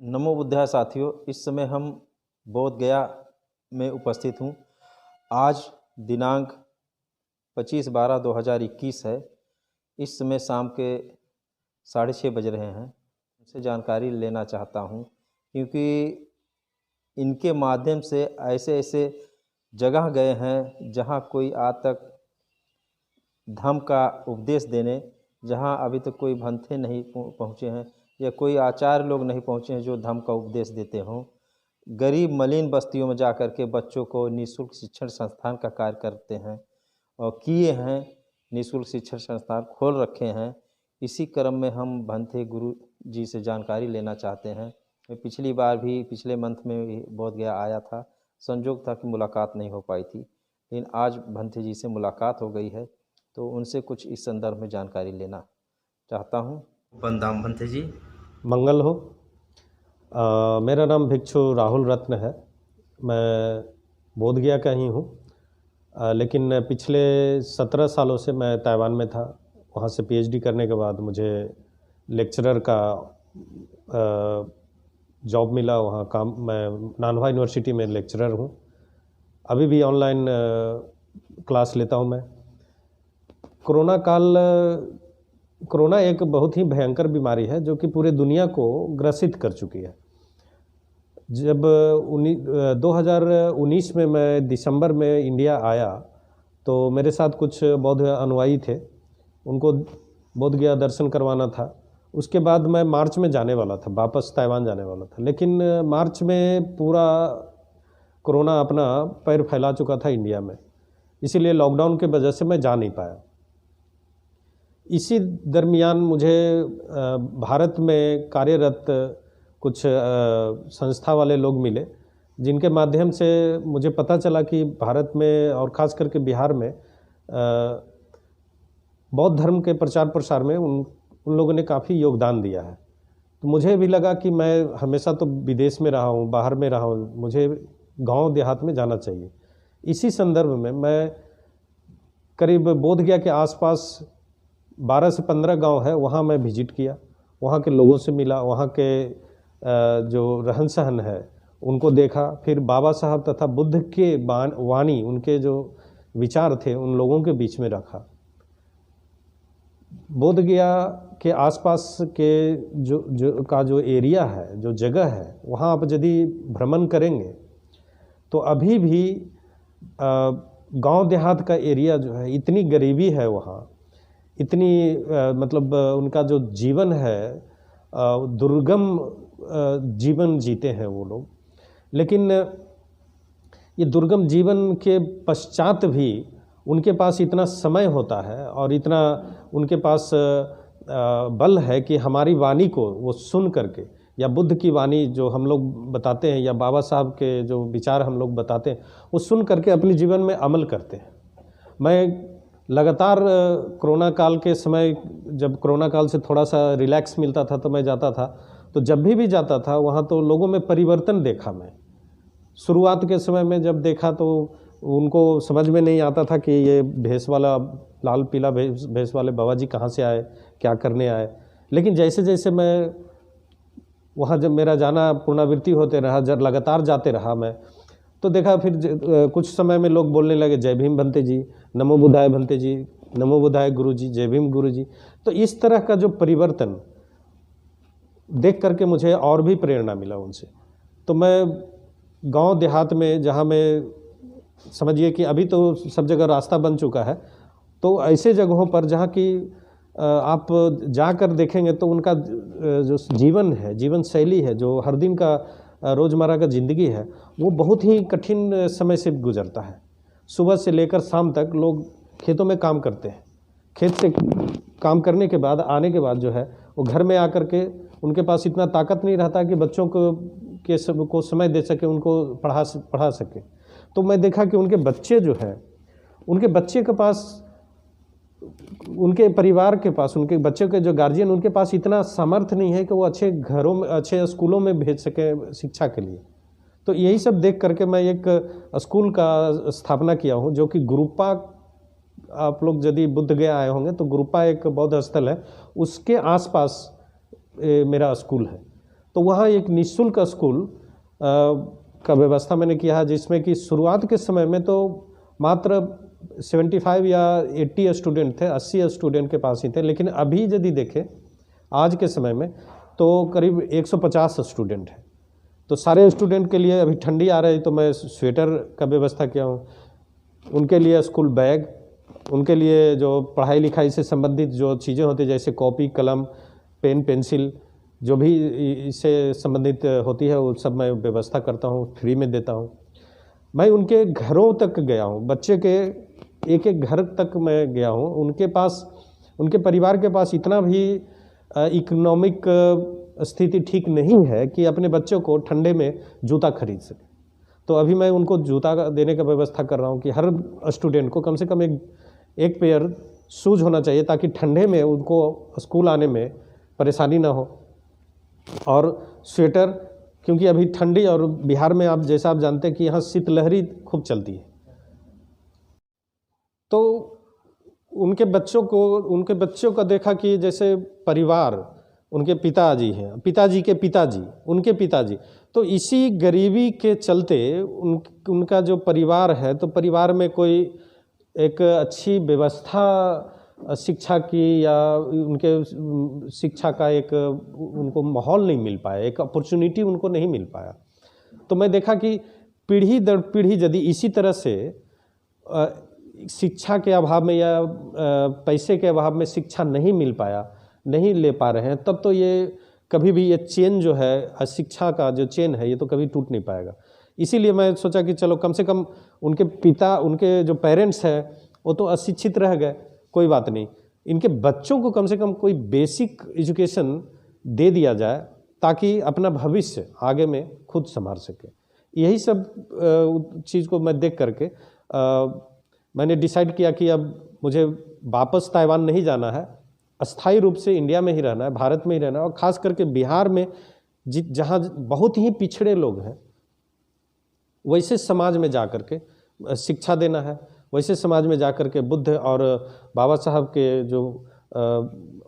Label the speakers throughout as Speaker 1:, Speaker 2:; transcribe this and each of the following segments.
Speaker 1: नमो बुद्धाय साथियों, इस समय हम बोध गया में उपस्थित हूँ। आज दिनांक 25/12/2021 है। इस समय शाम के 6:30 बज रहे हैं। उनसे जानकारी लेना चाहता हूँ क्योंकि इनके माध्यम से ऐसे ऐसे जगह गए हैं जहाँ कोई आज तक धम्म का उपदेश देने, जहाँ अभी तक कोई भंते नहीं पहुँचे हैं या कोई आचार्य लोग नहीं पहुँचे हैं जो धम्म का उपदेश देते हों। गरीब मलिन बस्तियों में जा कर के बच्चों को निःशुल्क शिक्षण संस्थान का कार्य करते हैं और किए हैं। निःशुल्क शिक्षण संस्थान खोल रखे हैं। इसी क्रम में हम भंते गुरु जी से जानकारी लेना चाहते हैं। मैं पिछली बार भी पिछले मंथ में भी बोध गया आया था। संजोग था कि मुलाकात नहीं हो पाई थी, लेकिन आज भंते जी से मुलाकात हो गई है, तो उनसे कुछ इस संदर्भ में जानकारी लेना चाहता हूँ। वंदना भंते जी।
Speaker 2: मंगल हो। मेरा नाम भिक्षु राहुल रत्न है। मैं बोधगया का ही हूँ, लेकिन पिछले 17 सालों से मैं ताइवान में था। वहाँ से पीएचडी करने के बाद मुझे लेक्चरर का जॉब मिला। वहाँ काम मैं नानवा यूनिवर्सिटी में लेक्चरर हूँ। अभी भी ऑनलाइन क्लास लेता हूँ मैं। कोरोना एक बहुत ही भयंकर बीमारी है जो कि पूरे दुनिया को ग्रसित कर चुकी है। जब 2019 में मैं दिसंबर में इंडिया आया तो मेरे साथ कुछ बौद्ध अनुयायी थे, उनको बोध गया दर्शन करवाना था। उसके बाद मैं मार्च में जाने वाला था, वापस ताइवान जाने वाला था, लेकिन मार्च में पूरा कोरोना अपना पैर फैला चुका था इंडिया में, इसीलिए लॉकडाउन की वजह से मैं जा नहीं पाया। इसी दरमियान मुझे भारत में कार्यरत कुछ संस्था वाले लोग मिले, जिनके माध्यम से मुझे पता चला कि भारत में और ख़ास करके बिहार में बौद्ध धर्म के प्रचार प्रसार में उन लोगों ने काफ़ी योगदान दिया है। तो मुझे भी लगा कि मैं हमेशा तो विदेश में रहा हूँ, बाहर में रहा हूँ, मुझे गांव देहात में जाना चाहिए। इसी संदर्भ में मैं करीब बोधगया के आसपास 12 से 15 गांव है, वहाँ मैं विजिट किया, वहाँ के लोगों से मिला, वहाँ के जो रहन सहन है उनको देखा। फिर बाबा साहब तथा बुद्ध के वाणी, उनके जो विचार थे, उन लोगों के बीच में रखा। बोधगया के आसपास के जो एरिया है, जो जगह है, वहाँ आप यदि भ्रमण करेंगे तो अभी भी गांव देहात का एरिया जो है, इतनी गरीबी है वहाँ, इतनी मतलब उनका जो जीवन है दुर्गम जीवन जीते हैं वो लोग। लेकिन ये दुर्गम जीवन के पश्चात भी उनके पास इतना समय होता है और इतना उनके पास बल है कि हमारी वाणी को वो सुन करके, या बुद्ध की वाणी जो हम लोग बताते हैं या बाबा साहब के जो विचार हम लोग बताते हैं, वो सुन करके अपने जीवन में अमल करते हैं। मैं लगातार कोरोना काल के समय, जब कोरोना काल से थोड़ा सा रिलैक्स मिलता था तो मैं जाता था, तो जब भी जाता था वहाँ तो लोगों में परिवर्तन देखा मैं। शुरुआत के समय में जब देखा तो उनको समझ में नहीं आता था कि ये भेष वाला, लाल पीला भेष वाले बाबा जी कहाँ से आए, क्या करने आए। लेकिन जैसे जैसे मैं वहाँ, जब मेरा जाना पुनरावृत्ति होते रहा, जब लगातार जाते रहा मैं, तो देखा फिर कुछ समय में लोग बोलने लगे, जय भीम भंते जी, नमो बुद्धाय भंते जी, नमो बुद्धाय गुरु जी, जय भीम गुरु जी। तो इस तरह का जो परिवर्तन देख करके मुझे और भी प्रेरणा मिला उनसे। तो मैं गांव देहात में, जहां मैं समझिए कि अभी तो सब जगह रास्ता बन चुका है, तो ऐसे जगहों पर जहां की आप जाकर देखेंगे तो उनका जो जीवन है, जीवन शैली है, जो हर दिन का रोज़मर्रा का ज़िंदगी है, वो बहुत ही कठिन समय से गुजरता है। सुबह से लेकर शाम तक लोग खेतों में काम करते हैं। खेत से काम करने के बाद आने के बाद जो है वो घर में आकर के उनके पास इतना ताकत नहीं रहता कि बच्चों को समय दे सके, उनको पढ़ा सके। तो मैं देखा कि उनके बच्चे जो हैं, उनके बच्चे के पास, उनके परिवार के पास, उनके बच्चे के जो गार्जियन, उनके पास इतना सामर्थ्य नहीं है कि वो अच्छे घरों में, अच्छे स्कूलों में भेज सके शिक्षा के लिए। तो यही सब देख करके मैं एक स्कूल का स्थापना किया हूँ, जो कि गुरुपा, आप लोग यदि बुद्ध गया आए होंगे तो गुरुपा एक बौद्ध स्थल है, उसके आसपास मेरा स्कूल है। तो वहाँ एक निःशुल्क स्कूल का व्यवस्था मैंने किया है, जिसमें कि शुरुआत के समय में तो मात्र 75 या 80 स्टूडेंट थे, 80 स्टूडेंट के पास ही थे। लेकिन अभी यदि देखें आज के समय में तो करीब 150 स्टूडेंट हैं। तो सारे स्टूडेंट के लिए अभी ठंडी आ रही तो मैं स्वेटर का व्यवस्था किया हूँ, उनके लिए स्कूल बैग, उनके लिए जो पढ़ाई लिखाई से संबंधित जो चीज़ें होती हैं जैसे कॉपी, कलम, पेन, पेंसिल, जो भी इससे संबंधित होती है वो सब मैं व्यवस्था करता हूँ, फ्री में देता हूँ। मैं उनके घरों तक गया हूँ, बच्चे के एक एक घर तक मैं गया हूँ। उनके पास, उनके परिवार के पास इतना भी इकोनॉमिक स्थिति ठीक नहीं है कि अपने बच्चों को ठंडे में जूता खरीद सके। तो अभी मैं उनको जूता देने का व्यवस्था कर रहा हूँ कि हर स्टूडेंट को कम से कम एक पेयर शूज होना चाहिए, ताकि ठंडे में उनको स्कूल आने में परेशानी ना हो। और स्वेटर, क्योंकि अभी ठंडी, और बिहार में आप जैसा आप जानते हैं कि यहाँ शीतलहरी खूब चलती है, तो उनके बच्चों का देखा कि जैसे परिवार, उनके पिताजी हैं, पिताजी के पिताजी, उनके पिताजी, तो इसी गरीबी के चलते उनका जो परिवार है, तो परिवार में कोई एक अच्छी व्यवस्था शिक्षा की या उनके शिक्षा का एक उनको माहौल नहीं मिल पाया, एक अपॉर्चुनिटी उनको नहीं मिल पाया। तो मैं देखा कि पीढ़ी दर पीढ़ी यदि इसी तरह से शिक्षा के अभाव में या पैसे के अभाव में शिक्षा नहीं मिल पाया, नहीं ले पा रहे हैं, तब तो ये कभी भी ये चेन जो है, शिक्षा का जो चेन है, ये तो कभी टूट नहीं पाएगा। इसीलिए मैं सोचा कि चलो कम से कम उनके जो पेरेंट्स हैं वो तो अशिक्षित रह गए, कोई बात नहीं, इनके बच्चों को कम से कम कोई बेसिक एजुकेशन दे दिया जाए, ताकि अपना भविष्य आगे में खुद संभाल सके। यही सब चीज़ को मैं देख करके मैंने डिसाइड किया कि अब मुझे वापस ताइवान नहीं जाना है, अस्थायी रूप से इंडिया में ही रहना है, भारत में ही रहना है, और ख़ास करके बिहार में जहाँ बहुत ही पिछड़े लोग हैं, वैसे समाज में जा कर के शिक्षा देना है, वैसे समाज में जा कर के बुद्ध और बाबा साहब के जो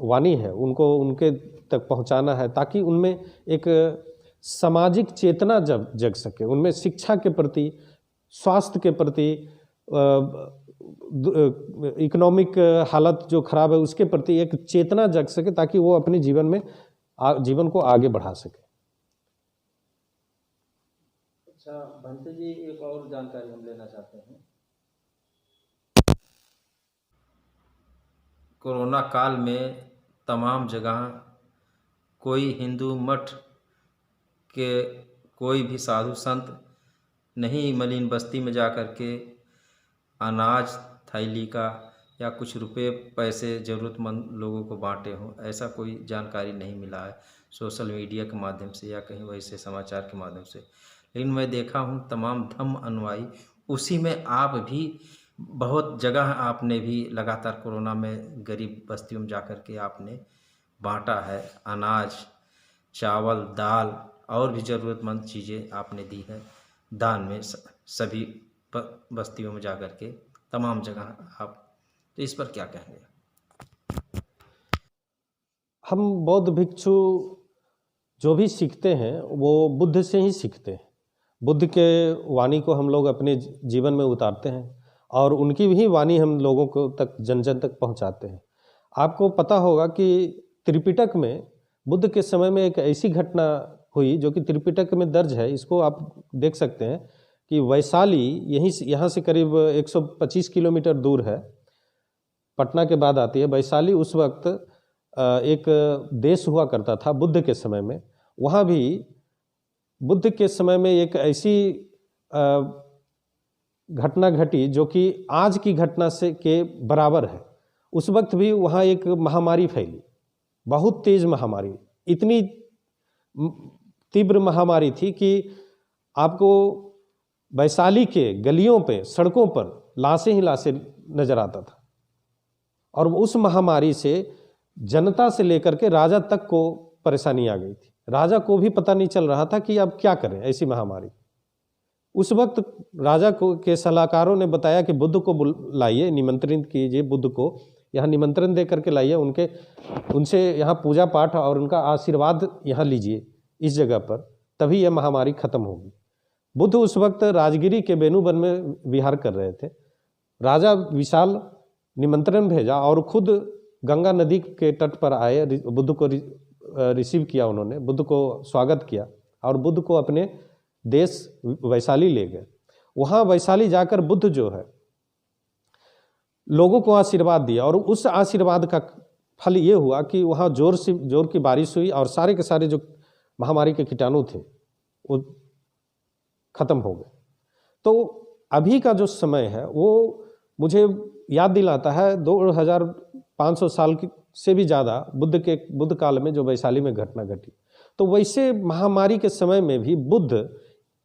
Speaker 2: वाणी है उनको उनके तक पहुंचाना है, ताकि उनमें एक सामाजिक चेतना जग सके, उनमें शिक्षा के प्रति, स्वास्थ्य के प्रति, इकोनॉमिक हालत जो खराब है उसके प्रति एक चेतना जग सके, ताकि वो अपने जीवन को आगे बढ़ा सके।
Speaker 1: अच्छा भंते जी, एक और जानकारी हम लेना चाहते हैं। कोरोना काल में तमाम जगह कोई हिंदू मठ के कोई भी साधु संत नहीं मलिन बस्ती में जा कर के अनाज थैली का या कुछ रुपए पैसे ज़रूरतमंद लोगों को बांटे हों, ऐसा कोई जानकारी नहीं मिला है सोशल मीडिया के माध्यम से या कहीं वैसे समाचार के माध्यम से। लेकिन मैं देखा हूँ तमाम धम्म अनुयायी, उसी में आप भी बहुत जगह आपने भी लगातार कोरोना में गरीब बस्तियों में जाकर के आपने बांटा है, अनाज, चावल, दाल और भी ज़रूरतमंद चीज़ें आपने दी है दान में, सभी बस्तियों में जाकर के तमाम जगह आप, तो इस पर क्या कहेंगे?
Speaker 2: हम बौद्ध भिक्षु जो भी सीखते हैं वो बुद्ध से ही सीखते हैं। बुद्ध के वाणी को हम लोग अपने जीवन में उतारते हैं और उनकी भी वाणी हम लोगों को तक जन जन तक पहुंचाते हैं। आपको पता होगा कि त्रिपिटक में बुद्ध के समय में एक ऐसी घटना हुई जो कि त्रिपिटक में दर्ज है, इसको आप देख सकते हैं कि वैशाली यहाँ से करीब 125 किलोमीटर दूर है, पटना के बाद आती है वैशाली। उस वक्त एक देश हुआ करता था बुद्ध के समय में, वहाँ भी बुद्ध के समय में एक ऐसी घटना घटी जो कि आज की घटना से के बराबर है। उस वक्त भी वहाँ एक महामारी फैली, बहुत तेज महामारी, इतनी तीव्र महामारी थी कि आपको वैशाली के गलियों पे, सड़कों पर लाशें ही लाशें नजर आता था। और उस महामारी से जनता से लेकर के राजा तक को परेशानी आ गई थी। राजा को भी पता नहीं चल रहा था कि अब क्या करें ऐसी महामारी। उस वक्त राजा को के सलाहकारों ने बताया कि बुद्ध को बुलाइए, निमंत्रित कीजिए, बुद्ध को यहाँ निमंत्रण दे करके लाइए, उनसे यहाँ पूजा पाठ और उनका आशीर्वाद यहाँ लीजिए। इस जगह पर, तभी यह महामारी खत्म होगी। बुद्ध उस वक्त राजगिरी के बेनुवन में विहार कर रहे थे। राजा विशाल निमंत्रण भेजा और खुद गंगा नदी के तट पर आए, बुद्ध को रिसीव किया उन्होंने, बुद्ध को स्वागत किया और बुद्ध को अपने देश वैशाली ले गए। वहाँ वैशाली जाकर बुद्ध जो है लोगों को आशीर्वाद दिया और उस आशीर्वाद का फल ये हुआ कि वहाँ जोर की बारिश हुई और सारे के सारे जो महामारी के कीटाणु थे वो खत्म हो गए। तो अभी का जो समय है वो मुझे याद दिलाता है 2500 साल से भी ज़्यादा बुद्ध काल में जो वैशाली में घटना घटी। तो वैसे महामारी के समय में भी बुद्ध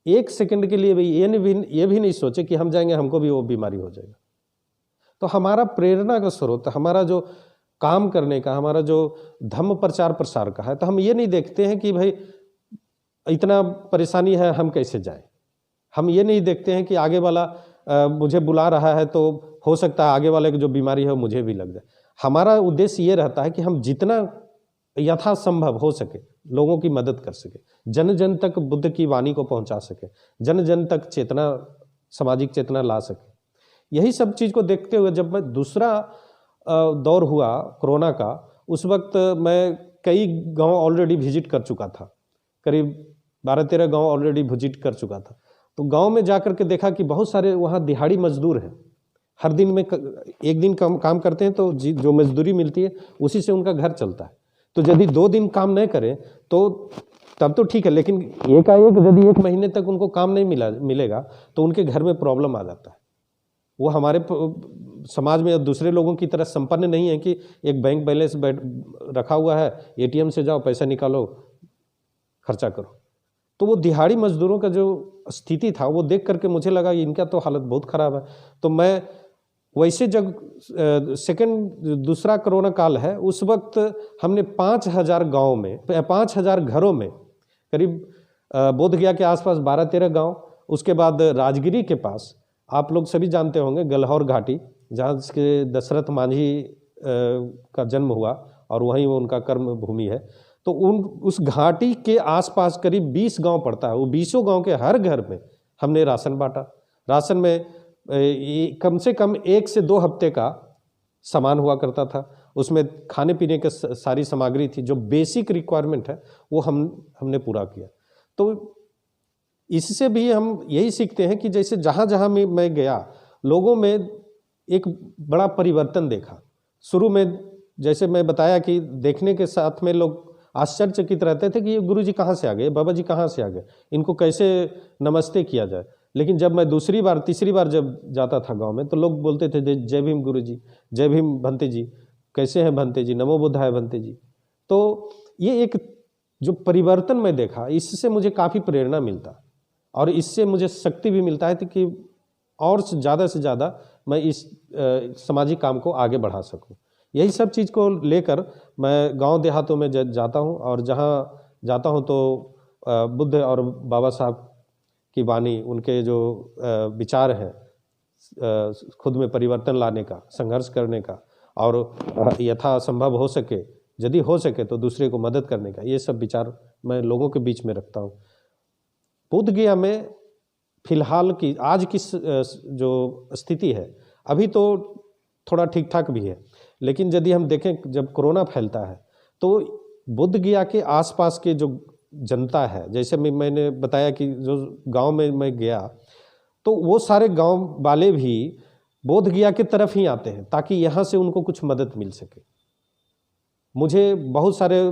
Speaker 2: एक सेकंड के लिए भी ये भी नहीं सोचे कि हम जाएंगे हमको भी वो बीमारी हो जाएगा। तो हमारा प्रेरणा का स्रोत, हमारा जो काम करने का, हमारा जो धम्म प्रचार प्रसार का है, तो हम ये नहीं देखते हैं कि भाई इतना परेशानी है हम कैसे जाएं। हम ये नहीं देखते हैं कि आगे वाला मुझे बुला रहा है तो हो सकता है आगे वाले की जो बीमारी है मुझे भी लग जाए। हमारा उद्देश्य ये रहता है कि हम जितना यथासंभव हो सके लोगों की मदद कर सके, जन जन तक बुद्ध की वाणी को पहुंचा सके, जन जन तक चेतना, सामाजिक चेतना ला सके। यही सब चीज़ को देखते हुए जब मैं दूसरा दौर हुआ कोरोना का, उस वक्त मैं कई गांव ऑलरेडी विजिट कर चुका था, करीब 12-13 गांव ऑलरेडी विजिट कर चुका था। तो गांव में जाकर के देखा कि बहुत सारे वहाँ दिहाड़ी मजदूर हैं, हर दिन में एक दिन काम करते हैं तो जो मजदूरी मिलती है उसी से उनका घर चलता है। तो यदि 2 दिन काम नहीं करें तो तब तो ठीक है, लेकिन एकाएक यदि 1 महीने तक उनको काम नहीं मिलेगा तो उनके घर में प्रॉब्लम आ जाता है। वो हमारे समाज में दूसरे लोगों की तरह संपन्न नहीं है कि एक बैंक बैलेंस रखा हुआ है, एटीएम से जाओ पैसा निकालो खर्चा करो। तो वो दिहाड़ी मजदूरों का जो स्थिति था वो देख करके मुझे लगा इनका तो हालत बहुत ख़राब है। तो मैं वैसे जब दूसरा कोरोना काल है उस वक्त हमने 5000 गाँव में 5000 घरों में करीब बोध गया के आसपास 12-13 गाँव, उसके बाद राजगिरी के पास आप लोग सभी जानते होंगे गलहौर घाटी, जहाँ के दशरथ मांझी का जन्म हुआ और वहीं वो उनका कर्म भूमि है। तो उस घाटी के आसपास करीब 20 गांव पड़ता है। वो 20 गांव के हर घर में हमने राशन बांटा। राशन में कम से कम 1 से 2 हफ्ते का सामान हुआ करता था। उसमें खाने पीने की सारी सामग्री थी, जो बेसिक रिक्वायरमेंट है वो हमने पूरा किया। तो इससे भी हम यही सीखते हैं कि जैसे जहाँ जहाँ मैं गया लोगों में एक बड़ा परिवर्तन देखा। शुरू में जैसे मैं बताया कि देखने के साथ में लोग आश्चर्यचकित रहते थे कि ये गुरुजी कहाँ से आ गए, बाबा जी कहाँ से आ गए, इनको कैसे नमस्ते किया जाए। लेकिन जब मैं दूसरी बार तीसरी बार जब जाता था गांव में तो लोग बोलते थे जय भीम गुरुजी, जय भीम भंते जी, कैसे हैं भंते जी, नमो बुद्धाय भंते जी। तो ये एक जो परिवर्तन मैं देखा इससे मुझे काफ़ी प्रेरणा मिलता और इससे मुझे शक्ति भी मिलता है कि और से ज़्यादा मैं इस सामाजिक काम को आगे बढ़ा सकूं। यही सब चीज़ को लेकर मैं गांव देहातों में जाता हूं और जहां जाता हूं तो बुद्ध और बाबा साहब की वाणी, उनके जो विचार हैं खुद में परिवर्तन लाने का, संघर्ष करने का और यथासंभव हो सके, यदि हो सके तो दूसरे को मदद करने का, ये सब विचार मैं लोगों के बीच में रखता हूँ। बोध गया में फिलहाल की आज की जो स्थिति है अभी तो थोड़ा ठीक ठाक भी है, लेकिन यदि हम देखें जब कोरोना फैलता है तो बोध गया के आसपास के जो जनता है, जैसे मैंने बताया कि जो गांव में मैं गया तो वो सारे गांव वाले भी बोध गया की तरफ ही आते हैं ताकि यहाँ से उनको कुछ मदद मिल सके। मुझे बहुत सारे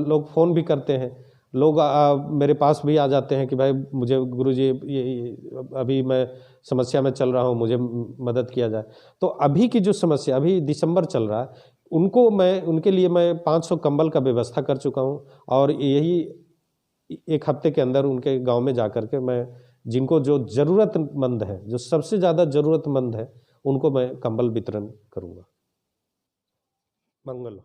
Speaker 2: लोग फ़ोन भी करते हैं, लोग मेरे पास भी आ जाते हैं कि भाई मुझे गुरुजी ये अभी मैं समस्या में चल रहा हूँ, मुझे मदद किया जाए। तो अभी की जो समस्या, अभी दिसंबर चल रहा है, उनके लिए मैं 500 कंबल का व्यवस्था कर चुका हूँ और यही 1 हफ्ते के अंदर उनके गांव में जा कर के मैं जिनको जो ज़रूरतमंद है, जो सबसे ज़्यादा ज़रूरतमंद है, उनको मैं कंबल वितरण करूँगा। मंगल हो।